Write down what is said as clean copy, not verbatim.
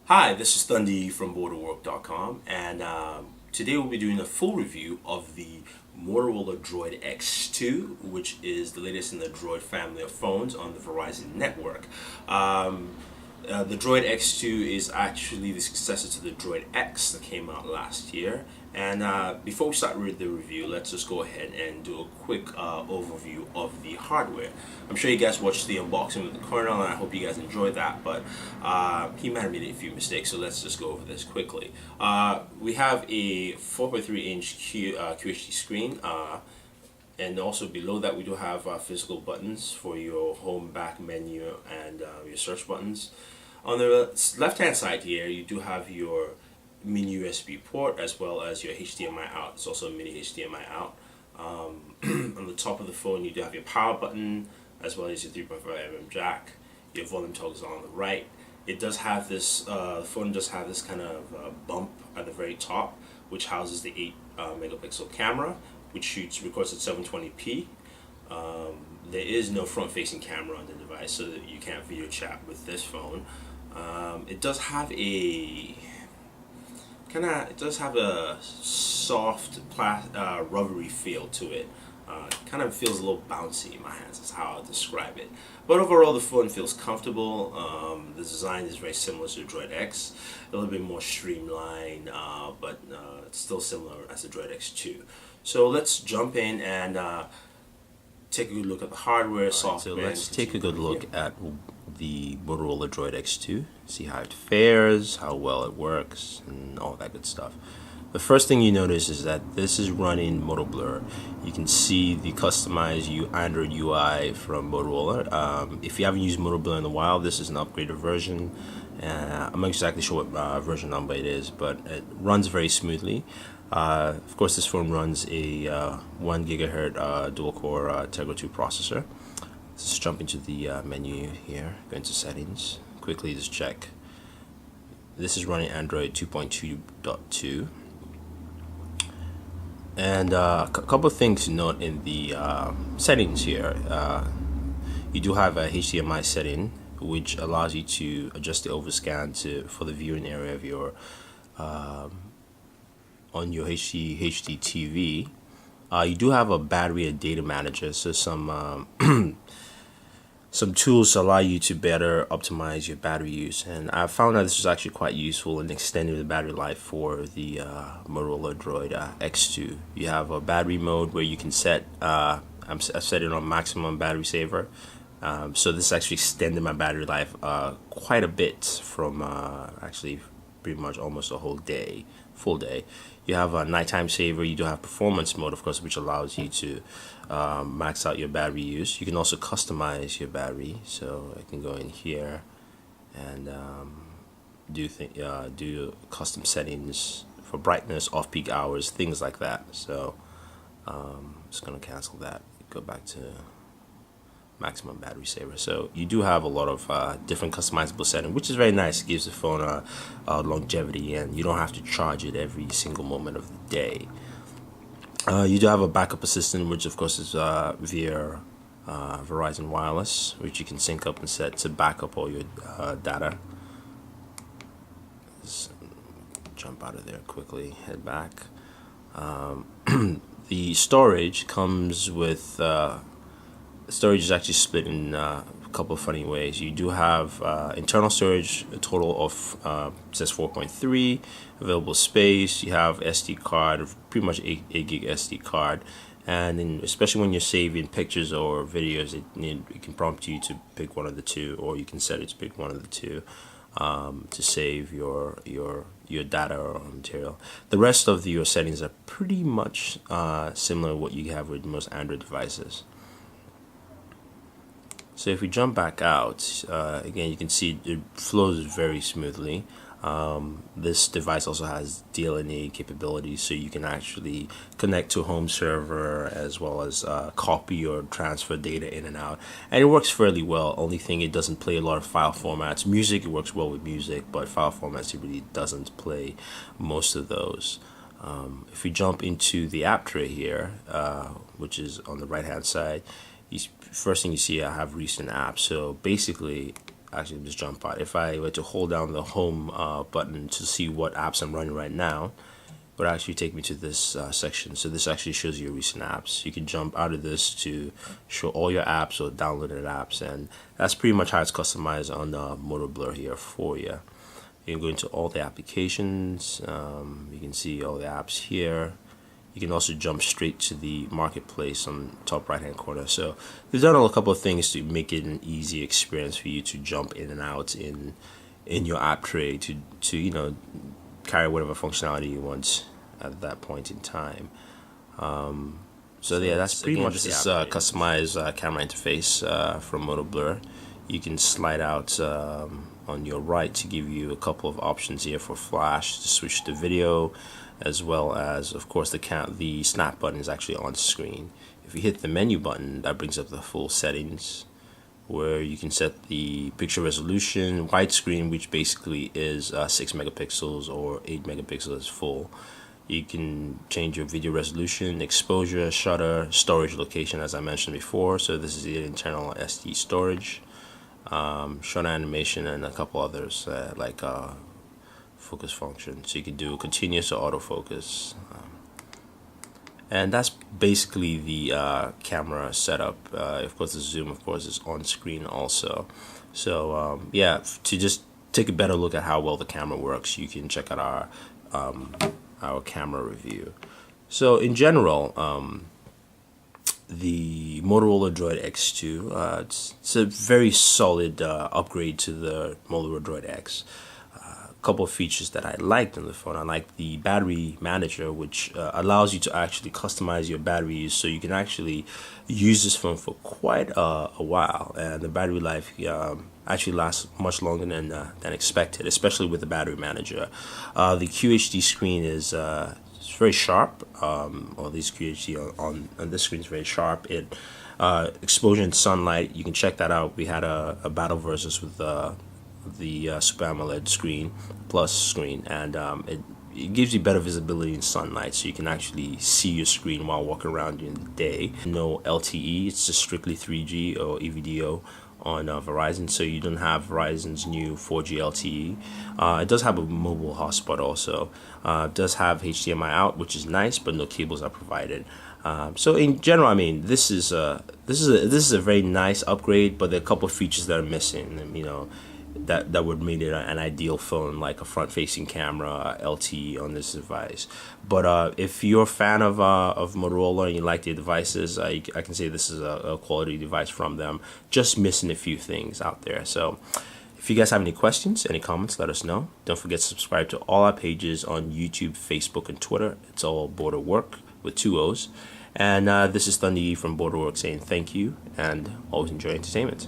Hi, this is Thundy from Booredatwork.com, and today we'll be doing a full review of the Motorola Droid X2, which is the latest in the Droid family of phones on the Verizon network. The Droid X2 is actually the successor to the Droid X that came out last year. And before we start with the review, let's just go ahead and do a quick overview of the hardware. I'm sure you guys watched the unboxing with the kernel, and I hope you guys enjoyed that, but he might have made a few mistakes, so let's just go over this quickly. We have a 4.3-inch QHD screen, and also below that we do have physical buttons for your home, back menu, and your search buttons. On the left hand side here, you do have your mini USB port as well as your HDMI-out. It's also a mini HDMI-out. On the top of the phone, you do have your power button as well as your 3.5mm jack. Your volume toggle is on the right. It does have this, the phone does have this kind of bump at the very top, which houses the 8 megapixel camera, which records at 720p. There is no front-facing camera on the device, so that you can't video chat with this phone. It does have a soft, rubbery feel to it. Kind of feels a little bouncy in my hands. That's how I'll describe it. But overall, the phone feels comfortable. The design is very similar to the Droid X, a little bit more streamlined, but it's still similar as the Droid X2. So let's jump in and take a good look at the hardware, software. So let's take a good look at the Motorola Droid X2, see how it fares, how well it works, and all that good stuff. The first thing you notice is that this is running Motoblur. You can see the customized Android UI from Motorola. If you haven't used Motoblur in a while, this is an upgraded version. I'm not exactly sure what version number it is, but it runs very smoothly. Of course, this phone runs a 1 gigahertz dual-core Tegra 2 processor. Let's jump into the menu here, go into settings, quickly just check. This is running Android 2.2.2. And a couple of things to note in the settings here. You do have a HDMI setting, which allows you to adjust the overscan for the viewing area of your on your HD TV. You do have a battery and data manager, so some tools allow you to better optimize your battery use, and I found that this was actually quite useful in extending the battery life for the Motorola Droid X2. You have a battery mode where you can set, I've set it on maximum battery saver, so this actually extended my battery life quite a bit from actually pretty much almost a whole day, full day. You have a nighttime saver. You do have performance mode, of course, which allows you to max out your battery use. You can also customize your battery, so I can go in here and do custom settings for brightness, off-peak hours, things like that. So I'm just gonna cancel that. Go back to maximum battery saver. So you do have a lot of different customizable settings, which is very nice. It gives the phone a longevity, and you don't have to charge it every single moment of the day. You do have a backup assistant, which of course is via Verizon Wireless, which you can sync up and set to back up all your data. Just jump out of there quickly, head back. The storage comes with storage is actually split in a couple of funny ways. You do have internal storage, a total of says 4.3 available space. You have SD card, pretty much 8 gig SD card, and then especially when you're saving pictures or videos, it can prompt you to pick one of the two, or you can set it to pick one of the two to save your data or material. The rest of your settings are pretty much similar to what you have with most Android devices. So if we jump back out, again, you can see it flows very smoothly. This device also has DLNA capabilities, so you can actually connect to a home server as well as copy or transfer data in and out. And it works fairly well. Only thing, it doesn't play a lot of file formats. Music, it works well with music, but file formats, it really doesn't play most of those. If we jump into the app tray here, which is on the right hand side, first thing you see, I have recent apps. So basically, actually just jump out. If I were to hold down the home button to see what apps I'm running right now, it would actually take me to this section. So this actually shows you recent apps. You can jump out of this to show all your apps or downloaded apps, and that's pretty much how it's customized on Motoblur here for you. You can go into all the applications. You can see all the apps here. You can also jump straight to the marketplace on the top right hand corner. So they've done a couple of things to make it an easy experience for you to jump in and out in your app tray to you know, carry whatever functionality you want at that point in time. So yeah, that's pretty much this customized camera interface from Motoblur. You can slide out on your right to give you a couple of options here for flash to switch to video, as well as, of course, the snap button is actually on screen. If you hit the menu button, that brings up the full settings, where you can set the picture resolution, widescreen, which basically is 6 megapixels or 8 megapixels full. You can change your video resolution, exposure, shutter, storage location, as I mentioned before. So this is the internal SD storage, shutter animation, and a couple others like focus function. So you can do continuous or autofocus. And that's basically the camera setup. Of course, the zoom, of course, is on screen also. So yeah, to just take a better look at how well the camera works, you can check out our camera review. So in general, the Motorola Droid X2, it's a very solid upgrade to the Motorola Droid X. Couple of features that I liked on the phone. I like the battery manager, which allows you to actually customize your battery use, so you can actually use this phone for quite a while, and the battery life actually lasts much longer than expected, especially with the battery manager. The QHD screen is it's very sharp. Or this QHD on this screen is very sharp. It exposure and sunlight, you can check that out. We had a battle versus with the Super AMOLED screen plus screen, and it gives you better visibility in sunlight, so you can actually see your screen while walking around during the day. No LTE, it's just strictly 3G or EVDO on Verizon, so you don't have Verizon's new 4G LTE. It does have a mobile hotspot also. It does have HDMI-out, which is nice, but no cables are provided. So in general, I mean, this is a very nice upgrade, but there are a couple of features that are missing. And, you know, that would make it an ideal phone, like a front-facing camera, LTE on this device. But if you're a fan of Motorola and you like their devices, I can say this is a quality device from them. Just missing a few things out there. So if you guys have any questions, any comments, let us know. Don't forget to subscribe to all our pages on YouTube, Facebook, and Twitter. It's all Booredatwork with 2 O's. And this is Thunder from Booredatwork saying thank you, and always enjoy entertainment.